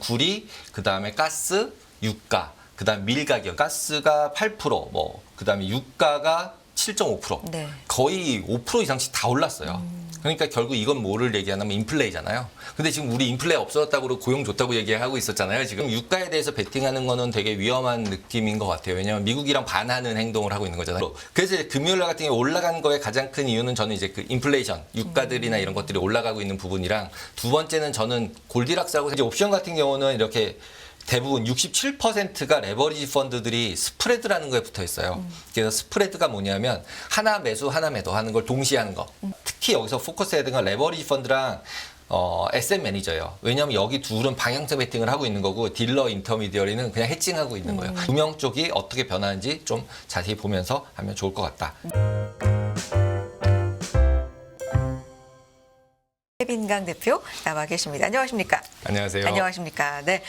구리, 그 다음에 가스, 유가, 그 다음 밀 가격, 가스가 8%, 뭐, 그 다음에 유가가 7.5%. 네. 거의 5% 이상씩 다 올랐어요. 그러니까 결국 이건 뭐를 얘기하냐면 인플레이잖아요. 근데 지금 우리 인플레이 없어졌다고 그러고 고용 좋다고 얘기하고 있었잖아요. 지금 유가에 대해서 베팅하는 거는 되게 위험한 느낌인 것 같아요. 왜냐하면 미국이랑 반하는 행동을 하고 있는 거잖아요. 그래서 이제 금요일 날 같은 경우에 올라간 거에 가장 큰 이유는 저는 이제 그 인플레이션, 유가들이나 이런 것들이 올라가고 있는 부분이랑 두 번째는 저는 골디락스하고 이제 옵션 같은 경우는 이렇게 대부분 67%가 레버리지 펀드들이 스프레드라는 거에 붙어 있어요. 그래서 스프레드가 뭐냐면 하나 매수 하나 매도 하는 걸 동시에 하는 거. 특히 여기서 포커스해야 되는 건 레버리지 펀드랑 에셋 매니저예요. 왜냐하면 여기 둘은 방향성 베팅을 하고 있는 거고 딜러 인터미디어리는 그냥 해칭하고 있는 거예요. 두 명 쪽이 어떻게 변하는지 좀 자세히 보면서 하면 좋을 것 같다. 최빈강 대표 나와 계십니다. 안녕하십니까? 안녕하세요. 안녕하십니까? 네.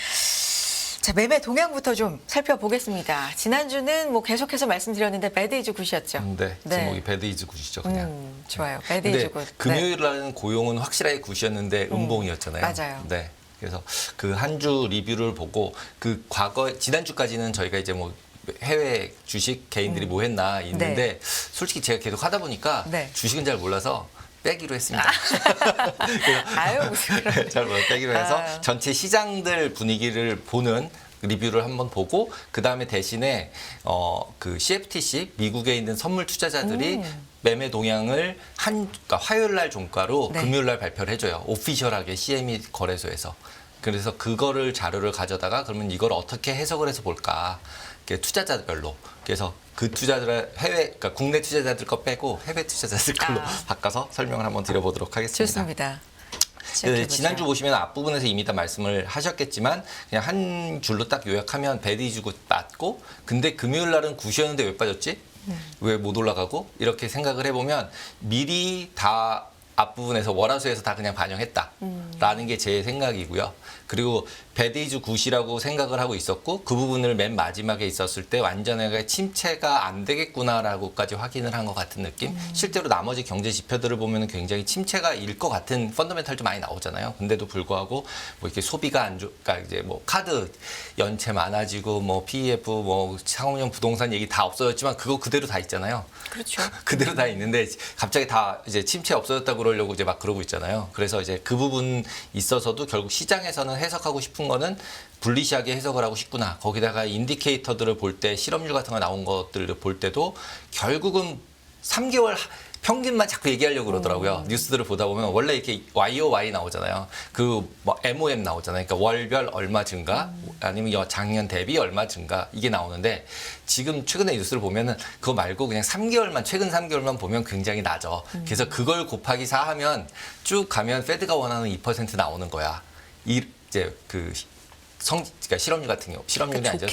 자, 매매 동향부터 좀 살펴보겠습니다. 지난주는 뭐 계속해서 말씀드렸는데 배드 이즈 굿이었죠. 네, 제목이 배드 이즈 굿이죠, 그냥. 좋아요. 배드 이즈 굿. 금요일 날은 고용은 확실하게 굿이었는데 음봉이었잖아요. 맞아요. 네. 그래서 그 한 주 리뷰를 보고 그 과거 지난주까지는 저희가 이제 뭐 해외 주식 개인들이 뭐 했나 있는데 네. 솔직히 제가 계속 하다 보니까 네. 주식은 잘 몰라서 빼기로 했습니다. 아유, 무슨 그런. 잘 몰라서 빼기로 해서 아유. 전체 시장들 분위기를 보는 리뷰를 한번 보고 그 다음에 대신에 그 CFTC 미국에 있는 선물 투자자들이 매매 동향을 그러니까 화요일 날 종가로 네. 금요일 날 발표를 해줘요. 오피셜하게 CME 거래소에서. 그래서 그거를 자료를 가져다가 그러면 이걸 어떻게 해석을 해서 볼까? 투자자별로. 그래서 그 투자자들 그러니까 국내 투자자들 거 빼고 해외 투자자들 걸로 바꿔서 설명을 한번 드려보도록 하겠습니다. 좋습니다. 지난주 보시면 앞부분에서 이미 다 말씀을 하셨겠지만 그냥 한 줄로 딱 요약하면 배드 이즈 굿 맞고 근데 금요일 날은 굿이었는데 왜 빠졌지? 왜 못 올라가고? 이렇게 생각을 해보면 미리 다 앞부분에서 월화수에서 다 그냥 반영했다라는 게 제 생각이고요. 그리고 배드 이즈 굿이라고 생각을 하고 있었고 그 부분을 맨 마지막에 있었을 때 완전하게 침체가 안 되겠구나라고까지 확인을 한 것 같은 느낌. 실제로 나머지 경제 지표들을 보면 굉장히 침체가 일 것 같은 펀더멘탈도 많이 나오잖아요. 근데도 불구하고 뭐 이렇게 소비가 안 그러니까 이제 뭐 카드 연체 많아지고 뭐 PEF 뭐 상업용 부동산 얘기 다 없어졌지만 그거 그대로 다 있잖아요. 그렇죠. 그대로 다 있는데 갑자기 다 이제 침체 없어졌다고 그러려고 이제 막 그러고 있잖아요. 그래서 이제 그 부분 있어서도 결국 시장에서는 해석하고 싶은 거는 불리시하게 해석을 하고 싶구나. 거기다가 인디케이터들을 볼 때 실업률 같은 거 나온 것들을 볼 때도 결국은 3개월 평균만 자꾸 얘기하려고 그러더라고요. 뉴스들을 보다 보면 원래 이렇게 YOY 나오잖아요. 그 뭐 MOM 나오잖아요. 그러니까 월별 얼마 증가 아니면 작년 대비 얼마 증가 이게 나오는데 지금 최근에 뉴스를 보면은 그거 말고 그냥 3개월만 최근 3개월만 보면 굉장히 낮아. 그래서 그걸 곱하기 4 하면 쭉 가면 페드가 원하는 2% 나오는 거야. 이제 그러니까 실업률 같은 경우 실업률이 아니죠.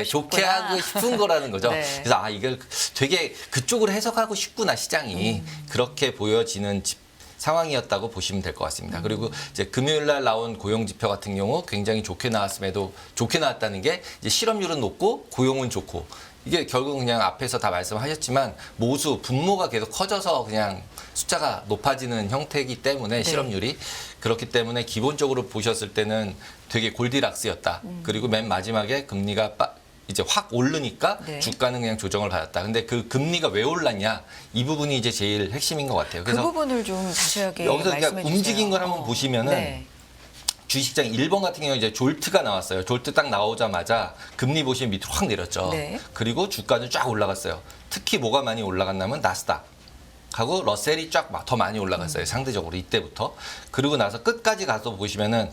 좋게 하고 싶은 거라는 거죠. 네. 그래서 이걸 되게 그쪽으로 해석하고 싶구나 시장이 그렇게 보여지는 상황이었다고 보시면 될 것 같습니다. 그리고 이제 금요일 날 나온 고용 지표 같은 경우 굉장히 좋게 나왔음에도 좋게 나왔다는 게 이제 실업률은 높고 고용은 좋고 이게 결국 그냥 앞에서 다 말씀하셨지만 분모가 계속 커져서 그냥 숫자가 높아지는 형태이기 때문에 실업률이 그렇기 때문에 기본적으로 보셨을 때는 되게 골디락스였다. 그리고 맨 마지막에 금리가 이제 확 오르니까 주가는 그냥 조정을 받았다. 근데 그 금리가 왜 올랐냐? 이 부분이 이제 제일 핵심인 것 같아요. 그 그래서 부분을 좀 자세하게 여기서 말씀해 그러니까 주세요. 움직인 걸 한번 보시면은 주식시장 1번 같은 경우 이제 졸트가 나왔어요. 졸트 딱 나오자마자 금리 보시면 밑으로 확 내렸죠. 네. 그리고 주가는 쫙 올라갔어요. 특히 뭐가 많이 올라갔냐면 나스닥하고 러셀이 쫙 더 많이 올라갔어요. 상대적으로 이때부터. 그리고 나서 끝까지 가서 보시면은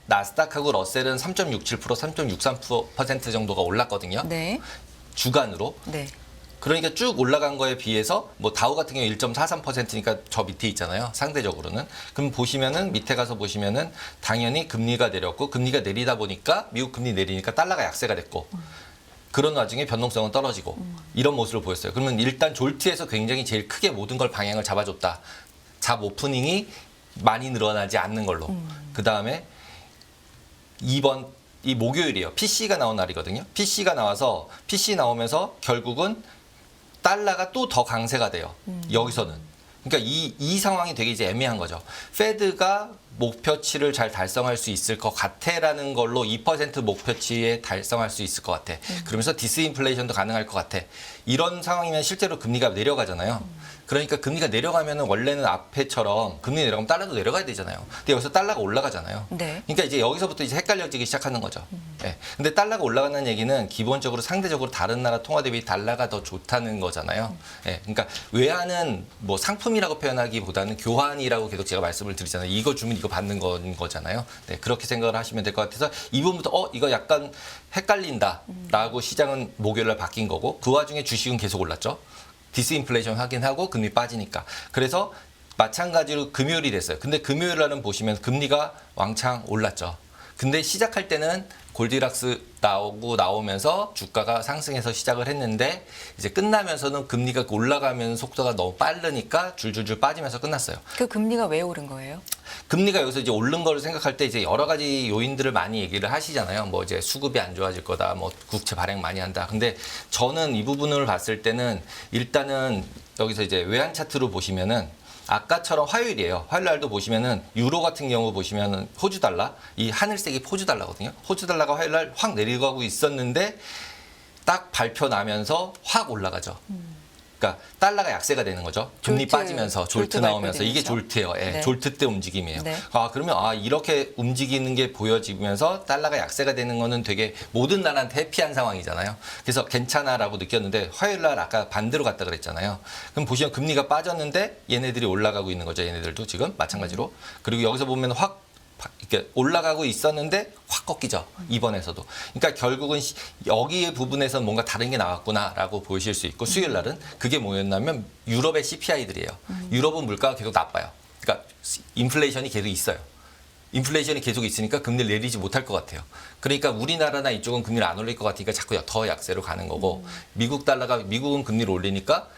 나스닥하고 러셀은 3.67%, 3.63% 정도가 올랐거든요. 네. 주간으로. 네. 그러니까 쭉 올라간 거에 비해서 뭐 다우 같은 경우 1.43%니까 저 밑에 있잖아요. 상대적으로는. 그럼 보시면은 밑에 가서 보시면은 당연히 금리가 내렸고 금리가 내리다 보니까 미국 금리 내리니까 달러가 약세가 됐고 그런 와중에 변동성은 떨어지고 이런 모습을 보였어요. 그러면 일단 졸트에서 굉장히 제일 크게 모든 걸 방향을 잡아줬다. 잡 오프닝이 많이 늘어나지 않는 걸로. 그다음에 2번 이 목요일이에요. PC가 나온 날이거든요. PC가 나와서 PC 나오면서 결국은 달러가 또 더 강세가 돼요. 여기서는. 그러니까 이 상황이 되게 이제 애매한 거죠. 페드가 목표치를 잘 달성할 수 있을 것 같아라는 걸로 2% 목표치에 달성할 수 있을 것 같아. 그러면서 디스인플레이션도 가능할 것 같아. 이런 상황이면 실제로 금리가 내려가잖아요. 그러니까 금리가 내려가면 원래는 앞에처럼 금리 내려가면 달러도 내려가야 되잖아요. 근데 여기서 달러가 올라가잖아요. 네. 그러니까 이제 여기서부터 이제 헷갈려지기 시작하는 거죠. 예. 근데 달러가 올라가는 얘기는 기본적으로 상대적으로 다른 나라 통화 대비 달러가 더 좋다는 거잖아요. 예. 그러니까 외환은 뭐 상품이라고 표현하기보다는 교환이라고 계속 제가 말씀을 드리잖아요. 이거 주면 이거 받는 거잖아요. 네. 그렇게 생각을 하시면 될 것 같아서 이 부분부터 이거 약간 헷갈린다라고 시장은 목요일날 바뀐 거고 그 와중에 주식은 계속 올랐죠. 디스인플레이션 확인하고 금리 빠지니까. 그래서 마찬가지로 금요일이 됐어요. 근데 금요일 날은 보시면 금리가 왕창 올랐죠. 근데 시작할 때는 골디락스 나오면서 주가가 상승해서 시작을 했는데 이제 끝나면서는 금리가 올라가면 속도가 너무 빠르니까 줄줄줄 빠지면서 끝났어요. 그 금리가 왜 오른 거예요? 금리가 여기서 이제 오른 거를 생각할 때 이제 여러 가지 요인들을 많이 얘기를 하시잖아요. 뭐 이제 수급이 안 좋아질 거다, 뭐 국채 발행 많이 한다. 근데 저는 이 부분을 봤을 때는 일단은 여기서 이제 외환 차트로 보시면은 아까처럼 화요일이에요. 화요일 날도 보시면은 유로 같은 경우 보시면은 호주 달러, 이 하늘색이 호주 달러거든요. 호주 달러가 화요일 날 확 내려가고 있었는데 딱 발표 나면서 확 올라가죠. 그러니까 달러가 약세가 되는 거죠. 금리 빠지면서 졸트 나오면서 이게 졸트예요. 예, 네. 졸트 때 움직임이에요. 네. 그러면 이렇게 움직이는 게 보여지면서 달러가 약세가 되는 거는 되게 모든 나라한테 해피한 상황이잖아요. 그래서 괜찮아라고 느꼈는데 화요일 날 아까 반대로 갔다 그랬잖아요. 그럼 보시면 금리가 빠졌는데 얘네들이 올라가고 있는 거죠. 얘네들도 지금 마찬가지로. 그리고 여기서 보면 확 이렇게 올라가고 있었는데 확 꺾이죠. 이번에서도. 그러니까 결국은 여기 부분에서는 뭔가 다른 게 나왔구나라고 보실 수 있고 수요일 날은 그게 뭐였냐면 유럽의 CPI들이에요. 유럽은 물가가 계속 나빠요. 그러니까 인플레이션이 계속 있어요. 인플레이션이 계속 있으니까 금리를 내리지 못할 것 같아요. 그러니까 우리나라나 이쪽은 금리를 안 올릴 것 같으니까 자꾸 더 약세로 가는 거고 미국은 금리를 올리니까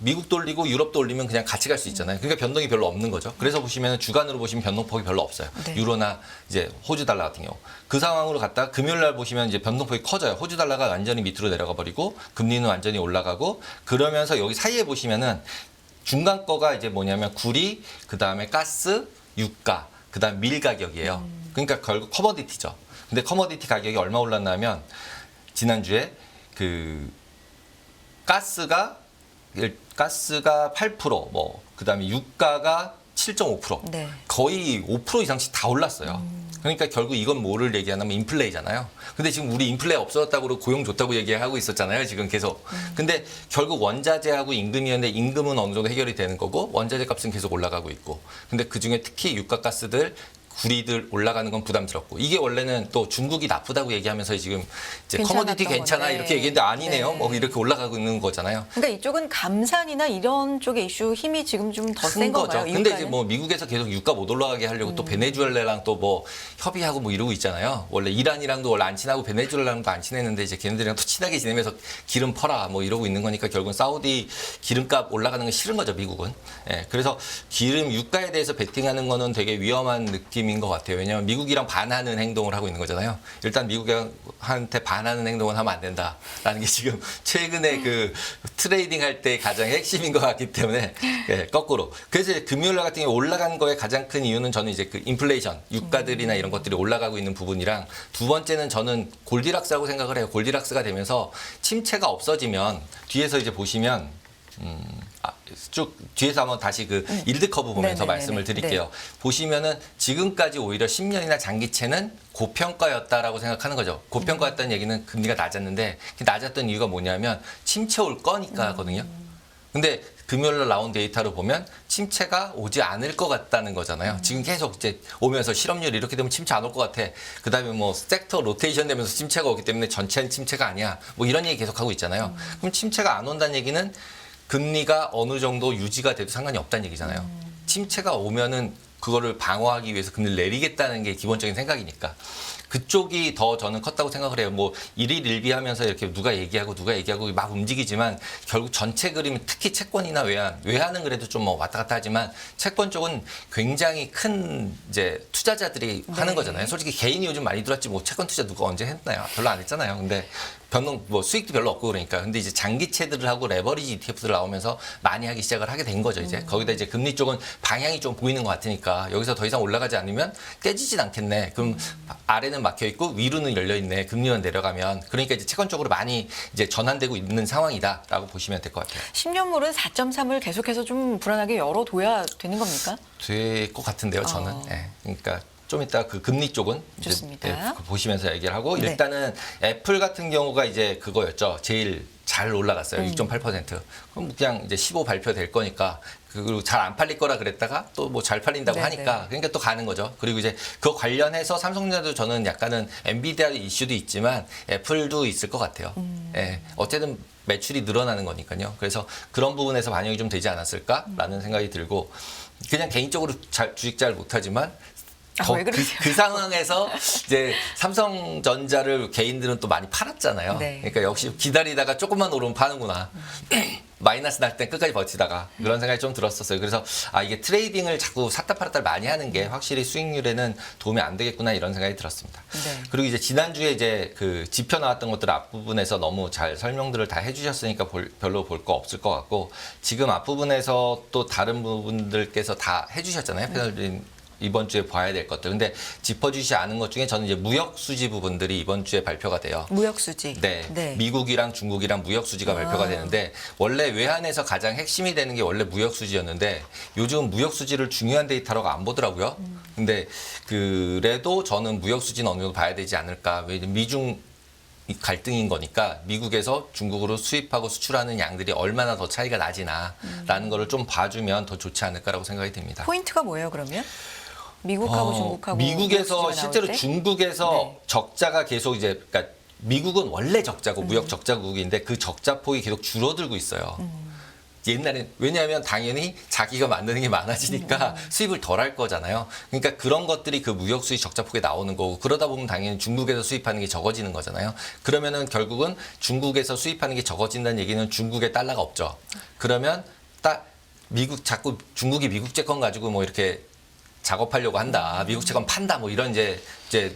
미국도 올리고 유럽도 올리면 그냥 같이 갈 수 있잖아요. 그러니까 변동이 별로 없는 거죠. 그래서 보시면 주간으로 보시면 변동폭이 별로 없어요. 네. 유로나 이제 호주 달러 같은 경우. 그 상황으로 갔다가 금요일 날 보시면 이제 변동폭이 커져요. 호주 달러가 완전히 밑으로 내려가 버리고 금리는 완전히 올라가고 그러면서 여기 사이에 보시면은 중간 거가 이제 뭐냐면 구리, 그다음에 가스, 유가, 그다음 밀 가격이에요. 그러니까 결국 커머디티죠. 근데 커머디티 가격이 얼마 올랐냐면 지난주에 그 가스가 8%, 뭐 그다음에 유가가 7.5%, 네. 거의 5% 이상씩 다 올랐어요. 그러니까 결국 이건 뭐를 얘기하냐면 인플레이잖아요. 근데 지금 우리 인플레 없어졌다고 그러고 고용 좋다고 얘기하고 있었잖아요. 지금 계속. 근데 결국 원자재하고 임금이었는데 임금은 어느 정도 해결이 되는 거고 원자재 값은 계속 올라가고 있고. 근데 그중에 특히 유가 가스들 구리들 올라가는 건 부담스럽고 이게 원래는 또 중국이 나쁘다고 얘기하면서 지금 이제 커머디티 괜찮아 건데. 이렇게 얘기했는데 아니네요. 네. 뭐 이렇게 올라가고 있는 거잖아요. 그러니까 이쪽은 감산이나 이런 쪽의 이슈 힘이 지금 좀 더 센 큰 거죠. 건가요? 근데 유가는? 이제 뭐 미국에서 계속 유가 못 올라가게 하려고 또 베네수엘라랑 또 뭐 협의하고 뭐 이러고 있잖아요. 원래 이란이랑도 원래 안 친하고 베네수엘라랑도 안 친했는데 이제 걔네들이랑 또 친하게 지내면서 기름 퍼라 뭐 이러고 있는 거니까 결국은 사우디 기름값 올라가는 건 싫은 거죠, 미국은. 예. 그래서 기름 유가에 대해서 베팅하는 거는 되게 위험한 느낌인 것 같아요. 왜냐하면 미국이랑 반하는 행동을 하고 있는 거잖아요. 일단 미국한테 반하는 행동은 하면 안 된다라는 게 지금 최근에 그 트레이딩 할 때 가장 핵심인 것 같기 때문에 예, 거꾸로. 그래서 이제 금요일 날 같은 경우 올라간 거에 가장 큰 이유는 저는 이제 그 인플레이션, 유가들이나 이런 것들이 올라가고 있는 부분이랑 두 번째는 저는 골디락스라고 생각을 해요. 골디락스가 되면서 침체가 없어지면 뒤에서 이제 보시면 쭉 뒤에서 한번 다시 그 일드 커브 보면서 네네네네. 말씀을 드릴게요. 보시면은 지금까지 오히려 10년이나 장기채는 고평가였다라고 생각하는 거죠. 고평가였다는 얘기는 금리가 낮았는데 그 낮았던 이유가 뭐냐면 침체 올 거니까거든요. 근데 금요일 날 나온 데이터로 보면 침체가 오지 않을 것 같다는 거잖아요. 지금 계속 이제 오면서 실업률이 이렇게 되면 침체 안 올 것 같아. 그다음에 뭐 섹터 로테이션 되면서 침체가 오기 때문에 전체는 침체가 아니야. 뭐 이런 얘기 계속 하고 있잖아요. 그럼 침체가 안 온다는 얘기는 금리가 어느 정도 유지가 돼도 상관이 없다는 얘기잖아요. 침체가 오면은 그거를 방어하기 위해서 금리를 내리겠다는 게 기본적인 생각이니까. 그쪽이 더 저는 컸다고 생각을 해요. 뭐 일일 일비하면서 이렇게 누가 얘기하고 막 움직이지만 결국 전체 그림은 특히 채권이나 외환은 그래도 좀 뭐 왔다 갔다 하지만 채권 쪽은 굉장히 큰 이제 투자자들이 하는 거잖아요. 솔직히 개인이 요즘 많이 들었지 뭐 채권 투자 누가 언제 했나요? 별로 안 했잖아요. 근데 변동 뭐 수익도 별로 없고 그러니까. 근데 이제 장기채들을 하고 레버리지 ETF들 나오면서 많이 하기 시작을 하게 된 거죠, 이제. 거기다 이제 금리 쪽은 방향이 좀 보이는 것 같으니까 여기서 더 이상 올라가지 않으면 깨지진 않겠네. 그럼 아래는 막혀 있고 위로는 열려 있네. 금리만 내려가면. 그러니까 이제 채권적으로 많이 이제 전환되고 있는 상황이다라고 보시면 될 것 같아요. 10년물은 4.3을 계속해서 좀 불안하게 열어둬야 되는 겁니까? 될 것 같은데요, 저는. 예. 그러니까 좀 이따 그 금리 쪽은 이제, 좋습니다. 보시면서 얘기를 하고 네. 일단은 애플 같은 경우가 이제 그거였죠. 제일 잘 올라갔어요. 6.8%. 그럼 그냥 이제 15 발표될 거니까 그리고 잘 안 팔릴 거라 그랬다가 또 뭐 잘 팔린다고 네네. 하니까 그러니까 또 가는 거죠. 그리고 이제 그 관련해서 삼성전자도 저는 약간은 엔비디아 이슈도 있지만 애플도 있을 것 같아요. 예. 어쨌든 매출이 늘어나는 거니까요. 그래서 그런 부분에서 반영이 좀 되지 않았을까라는 생각이 들고 그냥 개인적으로 주식 잘 못하지만 왜 그러세요? 그 상황에서 이제 삼성전자를 개인들은 또 많이 팔았잖아요. 네. 그러니까 역시 기다리다가 조금만 오르면 파는구나. 마이너스 날 땐 끝까지 버티다가 그런 생각이 좀 들었었어요. 그래서 아 이게 트레이딩을 자꾸 샀다 팔았다 많이 하는 게 확실히 수익률에는 도움이 안 되겠구나 이런 생각이 들었습니다. 네. 그리고 이제 지난주에 이제 그 지표 나왔던 것들 앞부분에서 너무 잘 설명들을 다 해주셨으니까 별로 볼 거 없을 것 같고 지금 앞부분에서 또 다른 부분들께서 다 해주셨잖아요. 패널님 이번 주에 봐야 될 것들. 근데 짚어주시지 않은 것 중에 저는 이제 무역 수지 부분들이 이번 주에 발표가 돼요. 무역 수지. 네. 네. 미국이랑 중국이랑 무역 수지가 발표가 되는데 원래 외환에서 가장 핵심이 되는 게 원래 무역 수지였는데 요즘 무역 수지를 중요한 데이터라고 안 보더라고요. 근데 그래도 저는 무역 수지는 어느 정도 봐야 되지 않을까. 왜냐면 미중 갈등인 거니까 미국에서 중국으로 수입하고 수출하는 양들이 얼마나 더 차이가 나지나라는 거를 좀 봐주면 더 좋지 않을까라고 생각이 듭니다. 포인트가 뭐예요, 그러면? 미국하고 중국하고 미국에서 무역 수지가 실제로 나올 때? 중국에서 네. 적자가 계속 이제 그러니까 미국은 원래 적자고 무역 적자국인데 그 적자 폭이 계속 줄어들고 있어요. 옛날엔 왜냐하면 당연히 자기가 만드는 게 많아지니까 수입을 덜 할 거잖아요. 그러니까 그런 것들이 그 무역 수입 적자 폭에 나오는 거고 그러다 보면 당연히 중국에서 수입하는 게 적어지는 거잖아요. 그러면은 결국은 중국에서 수입하는 게 적어진다는 얘기는 중국에 달러가 없죠. 그러면 딱 미국 자꾸 중국이 미국 채권 가지고 뭐 이렇게 작업하려고 한다. 미국 채권 판다. 뭐 이런 이제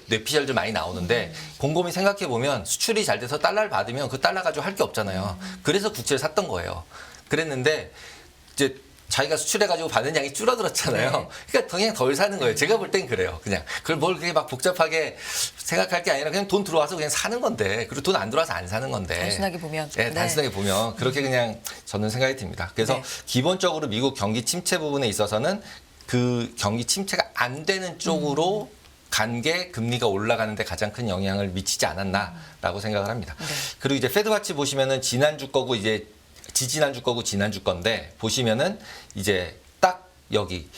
뇌피셜들 많이 나오는데 곰곰이 생각해 보면 수출이 잘 돼서 달러를 받으면 그 달러 가지고 할 게 없잖아요. 그래서 국채를 샀던 거예요. 그랬는데 이제 자기가 수출해가지고 받는 양이 줄어들었잖아요. 네. 그러니까 그냥 덜 사는 거예요. 제가 볼 땐 그래요. 그냥 그걸 뭘 그렇게 막 복잡하게 생각할 게 아니라 그냥 돈 들어와서 그냥 사는 건데 그리고 돈 안 들어와서 안 사는 건데. 단순하게 보면. 네, 단순하게 보면 그렇게 그냥 저는 생각이 듭니다. 그래서 네. 기본적으로 미국 경기 침체 부분에 있어서는 그 경기 침체가 안 되는 쪽으로 간 게 금리가 올라가는데 가장 큰 영향을 미치지 않았나라고 생각을 합니다. 네. 그리고 이제 패드와치 보시면은 지난주 거고 이제 지지난주 거고 지난주 건데 보시면은 이제 딱 여기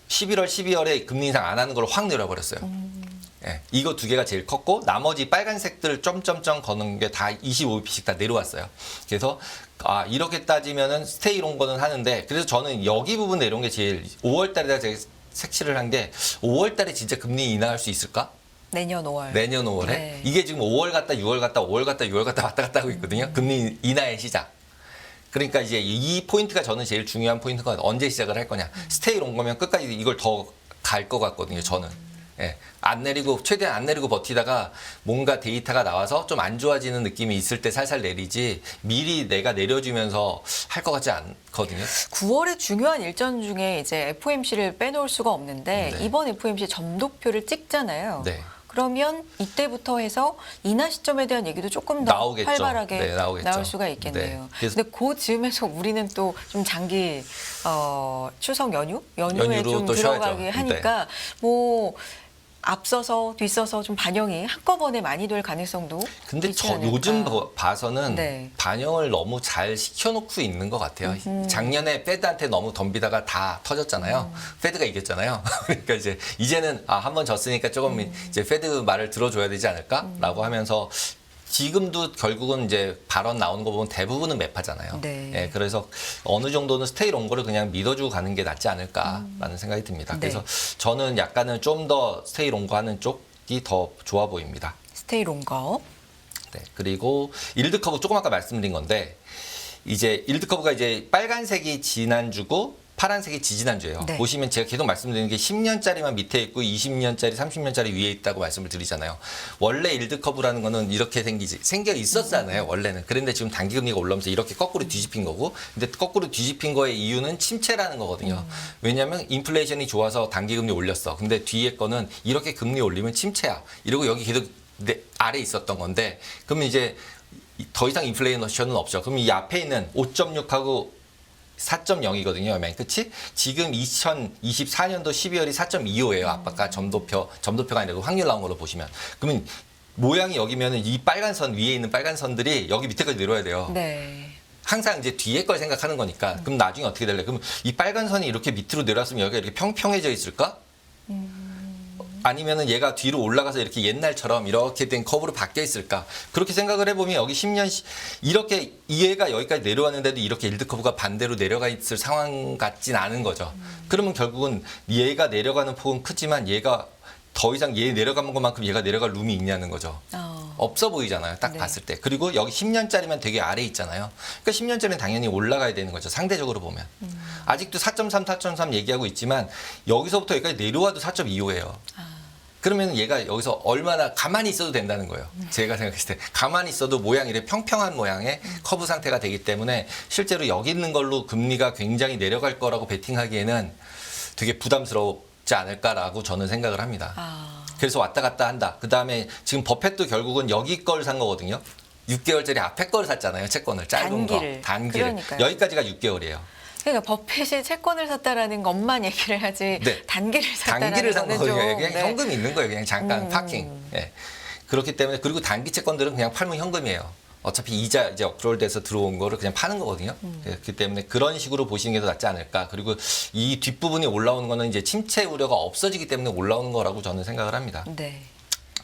11월, 12월에 금리 인상 안 하는 걸 확 내려버렸어요. 예, 이거 두 개가 제일 컸고 나머지 빨간색들 점점점 거는 게 다 25bp씩 다 내려왔어요. 그래서 아 이렇게 따지면은 스테이 롱 거는 하는데 그래서 저는 여기 부분 내려온 게 제일 5월 달에다 제가 색칠을 한 게 5월 달에 진짜 금리 인하할 수 있을까? 내년 5월. 내년 5월에? 네. 이게 지금 5월 갔다 6월 갔다 5월 갔다 6월 갔다 왔다 갔다 하고 있거든요. 금리 인하의 시작. 그러니까 이제 이 포인트가 저는 제일 중요한 포인트가 언제 시작을 할 거냐. 스테이 롱 거면 끝까지 이걸 더 갈 것 같거든요. 저는. 예, 안 내리고 최대한 안 내리고 버티다가 뭔가 데이터가 나와서 좀 안 좋아지는 느낌이 있을 때 살살 내리지 미리 내가 내려주면서 할 것 같지 않거든요. 9월에 중요한 일정 중에 이제 FOMC를 빼놓을 수가 없는데 네. 이번 FOMC 점도표를 찍잖아요. 네. 그러면 이때부터 해서 인하 시점에 대한 얘기도 조금 더 나오겠죠. 활발하게 네, 나오겠죠. 나올 수가 있겠네요. 네. 그래서- 근데 그 즈음에서 우리는 또 좀 장기 추석 연휴에 연휴로 좀 또 들어가게 쉬어야죠. 하니까 뭐 앞서서 뒤서서 좀 반영이 한꺼번에 많이 될 가능성도 근데 있지 저 않을까. 요즘 봐서는 네. 반영을 너무 잘 시켜놓고 있는 것 같아요. 작년에 페드한테 너무 덤비다가 다 터졌잖아요. 페드가 이겼잖아요. 그러니까 이제는 한번 졌으니까 조금 이제 페드 말을 들어줘야 되지 않을까라고 하면서 지금도 결국은 이제 발언 나오는 거 보면 대부분은 매파잖아요. 네. 예, 그래서 어느 정도는 스테이 롱거를 그냥 믿어주고 가는 게 낫지 않을까라는 생각이 듭니다. 네. 그래서 저는 약간은 좀 더 스테이 롱거 하는 쪽이 더 좋아 보입니다. 스테이 롱거. 네, 그리고 일드 커브 조금 아까 말씀드린 건데 이제 일드 커브가 이제 빨간색이 지난주고 파란색이 지지난주예요. 네. 보시면 제가 계속 말씀드리는 게 10년짜리만 밑에 있고 20년짜리, 30년짜리 위에 있다고 말씀을 드리잖아요. 원래 일드 커브라는 거는 이렇게 생겨 있었잖아요. 원래는. 그런데 지금 단기금리가 올라오면서 이렇게 거꾸로 뒤집힌 거고, 근데 거꾸로 뒤집힌 거의 이유는 침체라는 거거든요. 왜냐하면 인플레이션이 좋아서 단기금리 올렸어. 근데 뒤에 거는 이렇게 금리 올리면 침체야. 이러고 여기 계속 아래 있었던 건데, 그러면 이제 더 이상 인플레이션은 없죠. 그럼 이 앞에 있는 5.6하고 4.0이거든요. 맨 끝이 지금 2024년도 12월이 4.25예요. 아까 점도표가 아니라 확률 나온 걸로 보시면. 그러면 모양이 여기면은 이 빨간 선 위에 있는 빨간 선들이 여기 밑에까지 내려와야 돼요. 네. 항상 이제 뒤에 걸 생각하는 거니까. 그럼 나중에 어떻게 될래? 그럼 이 빨간 선이 이렇게 밑으로 내려왔으면 여기가 이렇게 평평해져 있을까? 아니면은 얘가 뒤로 올라가서 이렇게 옛날처럼 이렇게 된 커브로 바뀌어 있을까? 그렇게 생각을 해보면 여기 10년 이렇게 얘가 여기까지 내려왔는데도 이렇게 일드 커브가 반대로 내려가 있을 상황 같진 않은 거죠. 그러면 결국은 얘가 내려가는 폭은 크지만 얘가 더 이상 얘 내려가는 것만큼 얘가 내려갈 룸이 있냐는 거죠. 없어 보이잖아요. 딱 네. 봤을 때. 그리고 여기 10년짜리면 되게 아래에 있잖아요. 그러니까 10년짜리는 당연히 올라가야 되는 거죠. 상대적으로 보면. 아직도 4.3, 4.3 얘기하고 있지만 여기서부터 여기까지 내려와도 4.25예요. 그러면 얘가 여기서 얼마나 가만히 있어도 된다는 거예요. 제가 생각했을 때. 가만히 있어도 모양이 이렇게 평평한 모양의 커브 상태가 되기 때문에 실제로 여기 있는 걸로 금리가 굉장히 내려갈 거라고 베팅하기에는 되게 부담스럽지 않을까라고 저는 생각을 합니다. 그래서 왔다 갔다 한다. 그다음에 지금 버펫도 결국은 여기 걸 산 거거든요. 6개월짜리 앞에 걸 샀잖아요. 채권을. 짧은 단기를. 거. 단기를. 그러니까요. 여기까지가 6개월이에요. 그러니까 버핏이 채권을 샀다라는 것만 얘기를 하지 네. 단기를 샀다라는 단기를 산 거는 거예요. 좀, 그냥 네. 현금이 있는 거예요. 그냥 잠깐 파킹. 예. 그렇기 때문에 그리고 단기 채권들은 그냥 팔면 현금이에요. 어차피 이자 이제 업로드돼서 들어온 거를 그냥 파는 거거든요. 그렇기 때문에 그런 식으로 보시는 게 더 낫지 않을까. 그리고 이 뒷부분이 올라오는 거는 이제 침체 우려가 없어지기 때문에 올라오는 거라고 저는 생각을 합니다. 네.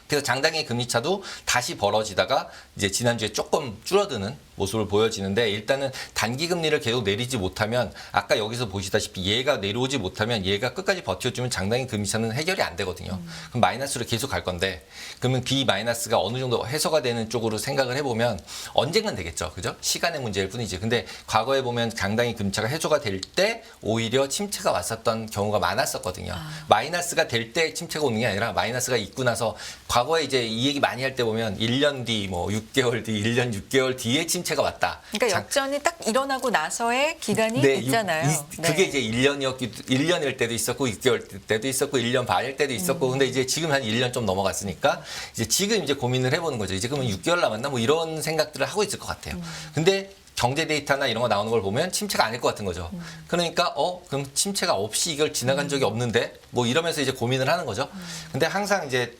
그래서 장당의 금리 차도 다시 벌어지다가 이제 지난주에 조금 줄어드는 모습을 보여지는데 일단은 단기 금리를 계속 내리지 못하면 아까 여기서 보시다시피 얘가 내려오지 못하면 얘가 끝까지 버텨주면 장당의 금리 차는 해결이 안 되거든요. 그럼 마이너스로 계속 갈 건데 그러면 그 마이너스가 어느 정도 해소가 되는 쪽으로 생각을 해보면 언젠간 되겠죠. 그죠? 시간의 문제일 뿐이지. 근데 과거에 보면 장당의 금리 차가 해소가 될 때 오히려 침체가 왔었던 경우가 많았었거든요. 마이너스가 될 때 침체가 오는 게 아니라 마이너스가 있고 나서 과거에 이제 이 얘기 많이 할 때 보면 1년 뒤, 뭐 6개월 뒤, 1년 6개월 뒤에 침체가 왔다. 그러니까 역전이 딱 일어나고 나서의 기간이 있잖아요. 그게 이제 1년일 때도 있었고 6개월 때도 있었고 1년 반일 때도 있었고 근데 이제 지금 한 1년 좀 넘어갔으니까 이제 지금 이제 고민을 해보는 거죠. 이제 그러면 6개월 남았나 뭐 이런 생각들을 하고 있을 것 같아요. 근데 경제 데이터나 이런 거 나오는 걸 보면 침체가 아닐 것 같은 거죠. 그러니까 그럼 침체가 없이 이걸 지나간 적이 없는데 뭐 이러면서 이제 고민을 하는 거죠. 근데 항상 이제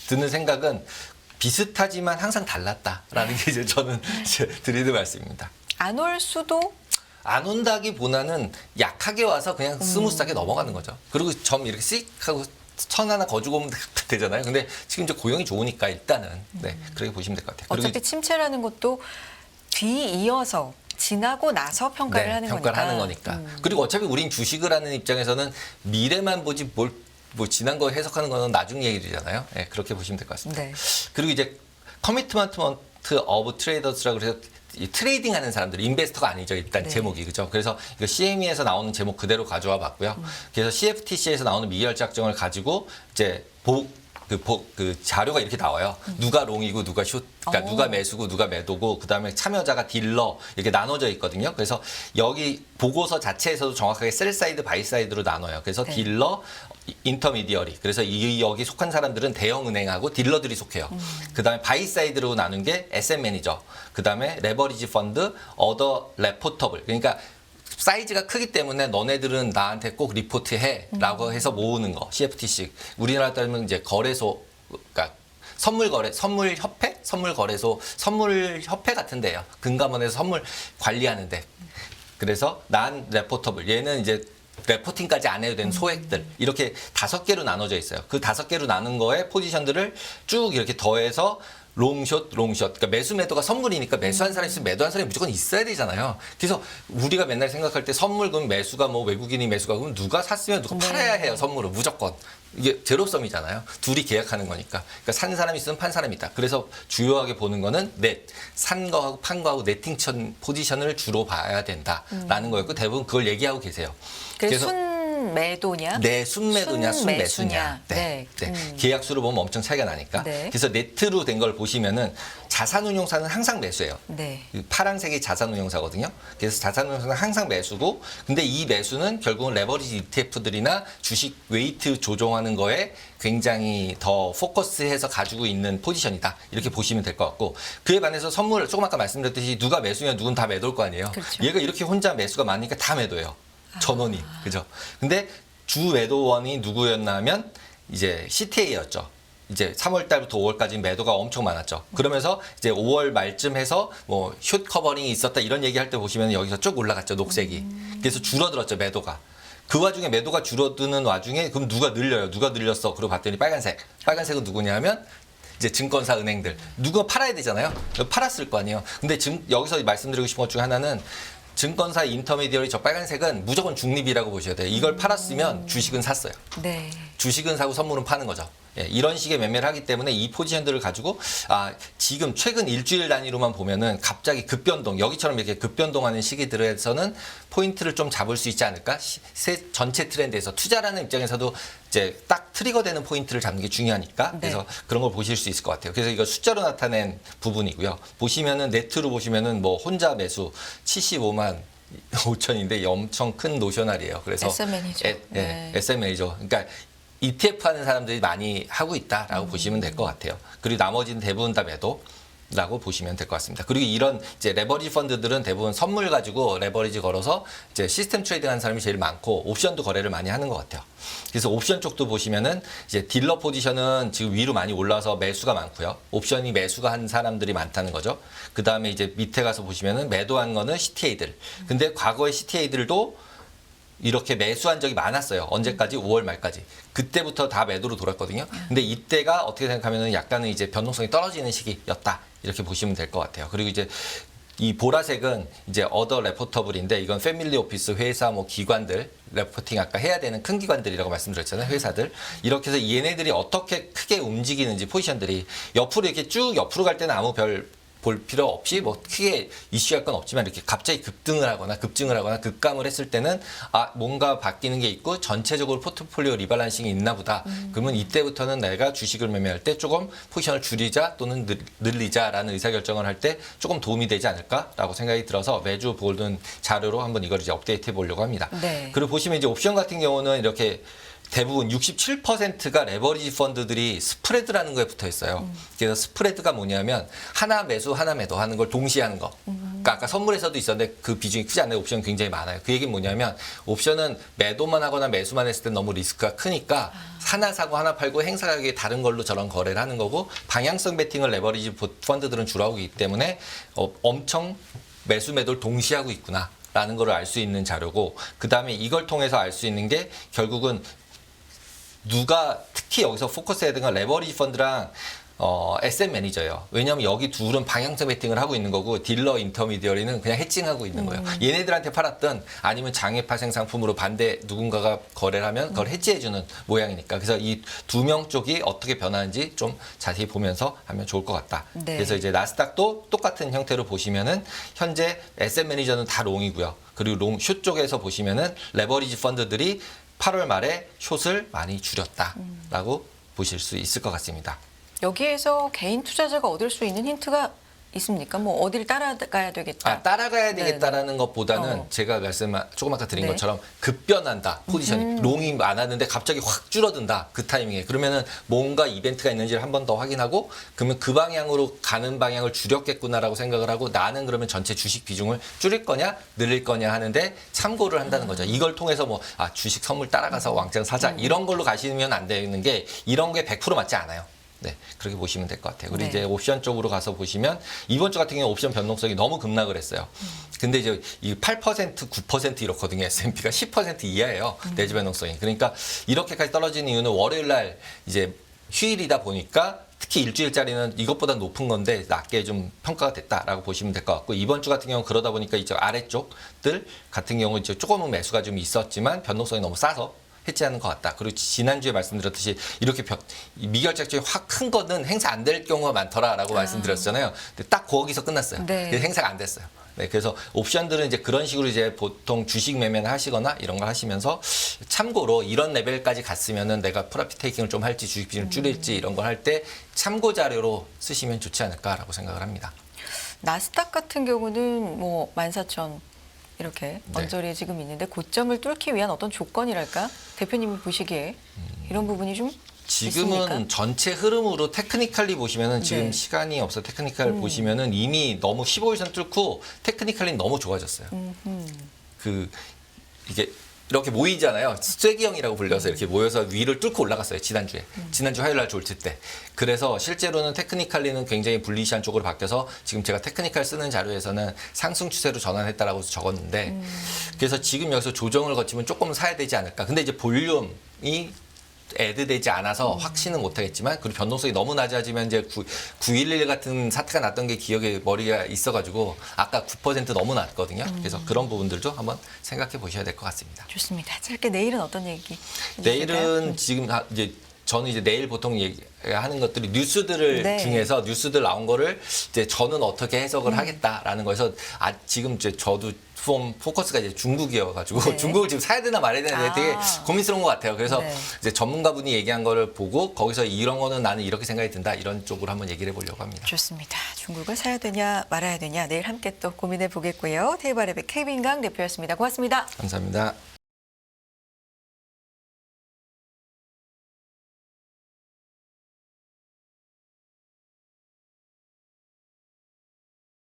드는 생각은 비슷하지만 항상 달랐다라는 게 이제 저는 이제 드리는 말씀입니다. 안 올 수도 안 온다기보다는 약하게 와서 그냥 스무스하게 넘어가는 거죠. 그리고 점 이렇게 씩 하고 천 하나 거주고 오면 되잖아요. 근데 지금 이제 고용이 좋으니까 일단은 네, 그렇게 보시면 될 것 같아요. 어차피 그리고 침체라는 것도 뒤이어서 지나고 나서 평가를 네, 하는 평가를 거니까. 하는 거니까. 그리고 어차피 우린 주식을 하는 입장에서는 미래만 보지 뭐 지난 거 해석하는 거는 나중 얘기잖아요. 네, 그렇게 보시면 될 것 같습니다. 네. 그리고 이제 커미트먼트 오브 트레이더스라고 그래서 이 트레이딩 하는 사람들, 인베스터가 아니죠. 일단 네. 제목이. 그죠? 그래서 이거 CME에서 나오는 제목 그대로 가져와 봤고요. 그래서 CFTC에서 나오는 미결작정을 가지고 이제 그 자료가 이렇게 나와요. 누가 롱이고 누가 숏, 그러니까 누가 매수고 누가 매도고 그다음에 참여자가 딜러 이렇게 나눠져 있거든요. 그래서 여기 보고서 자체에서도 정확하게 셀 사이드 바이 사이드로 나눠요. 그래서 네. 딜러, 인터미디어리. 그래서 여기 속한 사람들은 대형 은행하고 딜러들이 속해요. 그다음에 바이 사이드로 나눈 게 에셋 매니저. 그다음에 레버리지 펀드, 어더 레포터블. 그러니까 사이즈가 크기 때문에 너네들은 나한테 꼭 리포트해라고 해서 모으는 거. CFTC. 우리나라 따르면 이제 거래소, 그러니까 선물협회? 선물거래소, 선물협회 같은 데요. 금감원에서 선물 관리하는데. 그래서 난 레포터블. 얘는 이제 레포팅까지 안 해도 되는 소액들. 이렇게 5개로 나눠져 있어요. 그 5개로 나눈 거에 포지션들을 쭉 이렇게 더해서 롱숏. 그러니까 매수 매도가 선물이니까 매수한 사람이 있으면 매도한 사람이 무조건 있어야 되잖아요. 그래서 우리가 맨날 생각할 때 선물 그럼 매수가 뭐 외국인이 매수가 그럼 누가 샀으면 누가 팔아야 해요. 선물을 무조건. 이게 제로섬이잖아요. 둘이 계약하는 거니까. 그러니까 산 사람이 있으면 판 사람이 있다. 그래서 주요하게 보는 거는 산 거하고 판 거하고 네팅 포지션을 주로 봐야 된다라는 거였고 대부분 그걸 얘기하고 계세요. 그래서 순매도냐? 네, 순매도냐, 순매수냐. 순매수냐. 네. 계약수를 보면 엄청 차이가 나니까. 네. 그래서 네트로 된 걸 보시면은 자산운용사는 항상 매수예요. 네. 그 파란색이 자산운용사거든요. 그래서 자산운용사는 항상 매수고, 근데 이 매수는 결국은 레버리지 ETF들이나 주식 웨이트 조정하는 거에 굉장히 더 포커스해서 가지고 있는 포지션이다. 이렇게 보시면 될 것 같고, 그에 반해서 선물 조금 아까 말씀드렸듯이 누가 매수면 누군 다 매도일 거 아니에요. 그렇죠. 얘가 이렇게 혼자 매수가 많으니까 다 매도예요. 전원이. 그죠? 근데 주 매도원이 누구였나 하면 이제 CTA였죠. 이제 3월 달부터 5월까지 매도가 엄청 많았죠. 그러면서 이제 5월 말쯤 해서 뭐 숏 커버링이 있었다 이런 얘기할 때 보시면 여기서 쭉 올라갔죠. 녹색이. 그래서 줄어들었죠. 매도가. 그 와중에 매도가 줄어드는 와중에 그럼 누가 늘려요? 누가 늘렸어? 그러고 봤더니 빨간색. 빨간색은 누구냐 하면 이제 증권사 은행들. 누가 팔아야 되잖아요. 팔았을 거 아니에요. 근데 여기서 말씀드리고 싶은 것 중에 하나는 증권사 인터미디어리 저 빨간색은 무조건 중립이라고 보셔야 돼요. 이걸 팔았으면 주식은 샀어요. 네. 주식은 사고 선물은 파는 거죠. 예, 이런 식의 매매를 하기 때문에 이 포지션들을 가지고 지금 최근 일주일 단위로만 보면은 갑자기 급변동 여기처럼 이렇게 급변동하는 시기들에서는 포인트를 좀 잡을 수 있지 않을까? 전체 트렌드에서 투자라는 입장에서도 이제 딱 트리거되는 포인트를 잡는 게 중요하니까 네. 그래서 그런 걸 보실 수 있을 것 같아요. 그래서 이거 숫자로 나타낸 부분이고요. 보시면은 네트로 보시면은 뭐 혼자 매수 75만 5천인데 엄청 큰 노셔널이에요. 그래서 SMN이죠. 네. SMN이죠. 그러니까 ETF 하는 사람들이 많이 하고 있다라고 보시면 될 것 같아요. 그리고 나머지는 대부분 다 매도라고 보시면 될 것 같습니다. 그리고 이런 이제 레버리지 펀드들은 대부분 선물 가지고 레버리지 걸어서 이제 시스템 트레이딩 하는 사람이 제일 많고 옵션도 거래를 많이 하는 것 같아요. 그래서 옵션 쪽도 보시면은 이제 딜러 포지션은 지금 위로 많이 올라서 매수가 많고요. 옵션이 매수가 한 사람들이 많다는 거죠. 그 다음에 이제 밑에 가서 보시면은 매도한 거는 CTA들. 근데 과거의 CTA들도 이렇게 매수한 적이 많았어요. 언제까지? 5월 말까지. 그때부터 다 매도로 돌았거든요. 근데 이때가 어떻게 생각하면 약간은 이제 변동성이 떨어지는 시기였다. 이렇게 보시면 될 것 같아요. 그리고 이제 이 보라색은 이제 어더 레포터블인데 이건 패밀리 오피스 회사 뭐 기관들 레포팅 아까 해야 되는 큰 기관들이라고 말씀드렸잖아요. 회사들. 이렇게 해서 얘네들이 어떻게 크게 움직이는지 포지션들이 옆으로 이렇게 쭉 옆으로 갈 때는 아무 별 볼 필요 없이 뭐 크게 이슈할 건 없지만 이렇게 갑자기 급등을 하거나 급증을 하거나 급감을 했을 때는 뭔가 바뀌는 게 있고 전체적으로 포트폴리오 리밸런싱이 있나 보다. 그러면 이때부터는 내가 주식을 매매할 때 조금 포지션을 줄이자 또는 늘리자라는 의사결정을 할 때 조금 도움이 되지 않을까라고 생각이 들어서 매주 보는 자료로 한번 이걸 이제 업데이트해 보려고 합니다. 네. 그리고 보시면 이제 옵션 같은 경우는 이렇게 대부분 67%가 레버리지 펀드들이 스프레드라는 거에 붙어 있어요. 그래서 스프레드가 뭐냐면 하나 매수 하나 매도 하는 걸 동시에 하는 거. 그러니까 아까 선물에서도 있었는데 그 비중이 크지 않나요? 옵션은 굉장히 많아요. 그 얘기는 뭐냐면 옵션은 매도만 하거나 매수만 했을 때 너무 리스크가 크니까 하나 사고 하나 팔고 행사 가격이 다른 걸로 저런 거래를 하는 거고 방향성 베팅을 레버리지 펀드들은 주로 하고 있기 때문에 엄청 매수 매도를 동시에 하고 있구나. 라는 걸 알 수 있는 자료고 그 다음에 이걸 통해서 알 수 있는 게 결국은 누가 특히 여기서 포커스해야 되는 건 레버리지 펀드랑 SM 매니저예요. 왜냐하면 여기 둘은 방향성 베팅을 하고 있는 거고 딜러 인터미디어리는 그냥 해칭하고 있는 거예요. 얘네들한테 팔았든 아니면 장외 파생 상품으로 반대 누군가가 거래를 하면 그걸 해지해주는 모양이니까. 그래서 이 두 명 쪽이 어떻게 변하는지 좀 자세히 보면서 하면 좋을 것 같다. 네. 그래서 이제 나스닥도 똑같은 형태로 보시면은 현재 SM 매니저는 다 롱이고요. 그리고 숏 쪽에서 보시면은 레버리지 펀드들이 8월 말에 숏을 많이 줄였다라고 보실 수 있을 것 같습니다. 여기에서 개인 투자자가 얻을 수 있는 힌트가 있습니까? 뭐 어디를 따라가야 되겠다. 따라가야 네네. 되겠다라는 것보다는 제가 조금 아까 드린 네. 것처럼 급변한다. 포지션이 롱이 많았는데 갑자기 확 줄어든다. 그 타이밍에. 그러면은 뭔가 이벤트가 있는지를 한 번 더 확인하고 그러면 그 방향으로 가는 방향을 줄였겠구나라고 생각을 하고 나는 그러면 전체 주식 비중을 줄일 거냐 늘릴 거냐 하는데 참고를 한다는 거죠. 이걸 통해서 뭐 주식 선물 따라가서 왕창 사자 이런 걸로 가시면 안 되는 게 이런 게 100% 맞지 않아요. 네, 그렇게 보시면 될 것 같아요. 그리고 네. 이제 옵션 쪽으로 가서 보시면 이번 주 같은 경우 옵션 변동성이 너무 급락을 했어요. 근데 이제 이 8%, 9% 이렇거든요. S&P가 10% 이하예요. 내주 변동성이. 그러니까 이렇게까지 떨어지는 이유는 월요일 날 이제 휴일이다 보니까 특히 일주일짜리는 이것보다 높은 건데 낮게 좀 평가가 됐다라고 보시면 될 것 같고 이번 주 같은 경우는 그러다 보니까 이제 아래쪽들 같은 경우 이제 조금은 매수가 좀 있었지만 변동성이 너무 싸서 해지하는 것 같다. 그리고 지난주에 말씀드렸듯이 이렇게 미결작정이 확 큰 거는 행사 안 될 경우가 많더라라고 말씀드렸잖아요. 근데 딱 거기서 끝났어요. 네. 행사가 안 됐어요. 네, 그래서 옵션들은 이제 그런 식으로 이제 보통 주식 매매를 하시거나 이런 걸 하시면서 참고로 이런 레벨까지 갔으면은 내가 프로핏 테이킹을 좀 할지 주식 비중을 줄일지 이런 걸 할 때 참고 자료로 쓰시면 좋지 않을까라고 생각을 합니다. 나스닥 같은 경우는 뭐 14,000 이렇게 언저리에 지금 있는데 고점을 뚫기 위한 어떤 조건이랄까? 대표님이 보시기에 이런 부분이 좀 지금은 있습니까? 전체 흐름으로 테크니컬리 보시면은 지금 네. 시간이 없어 테크니컬 보시면은 이미 너무 15일선 뚫고 테크니컬리 너무 좋아졌어요. 그 이게 이렇게 모이잖아요. 쐐기형이라고 불려서 이렇게 모여서 위를 뚫고 올라갔어요. 지난주 화요일 날 졸트 때. 그래서 실제로는 테크니컬리는 굉장히 불리시한 쪽으로 바뀌어서 지금 제가 테크니컬 쓰는 자료에서는 상승 추세로 전환했다라고 적었는데 그래서 지금 여기서 조정을 거치면 조금 사야 되지 않을까. 근데 이제 볼륨이 애드되지 않아서 확신은 못하겠지만 그리고 변동성이 너무 낮아지면 이제 9.11 같은 사태가 났던 게 기억에 머리가 있어가지고 아까 9% 너무 낮거든요. 그래서 그런 부분들도 한번 생각해 보셔야 될 것 같습니다. 좋습니다. 짧게 내일은 어떤 얘기? 내일은 지금 이제 저는 이제 내일 보통 얘기하는 것들이 뉴스들을 네. 중에서 뉴스들 나온 거를 이제 저는 어떻게 해석을 하겠다라는 거에서 지금 이제 저도 포커스가 이제 중국이어가지고 네. 중국을 지금 사야 되나 말아야 되나 되게 고민스러운 것 같아요. 그래서 네. 이제 전문가분이 얘기한 거를 보고 거기서 이런 거는 나는 이렇게 생각이 든다 이런 쪽으로 한번 얘기를 해보려고 합니다. 좋습니다. 중국을 사야 되냐 말아야 되냐 내일 함께 또 고민해 보겠고요. 테이블랩의 케빈강 대표였습니다. 고맙습니다. 감사합니다.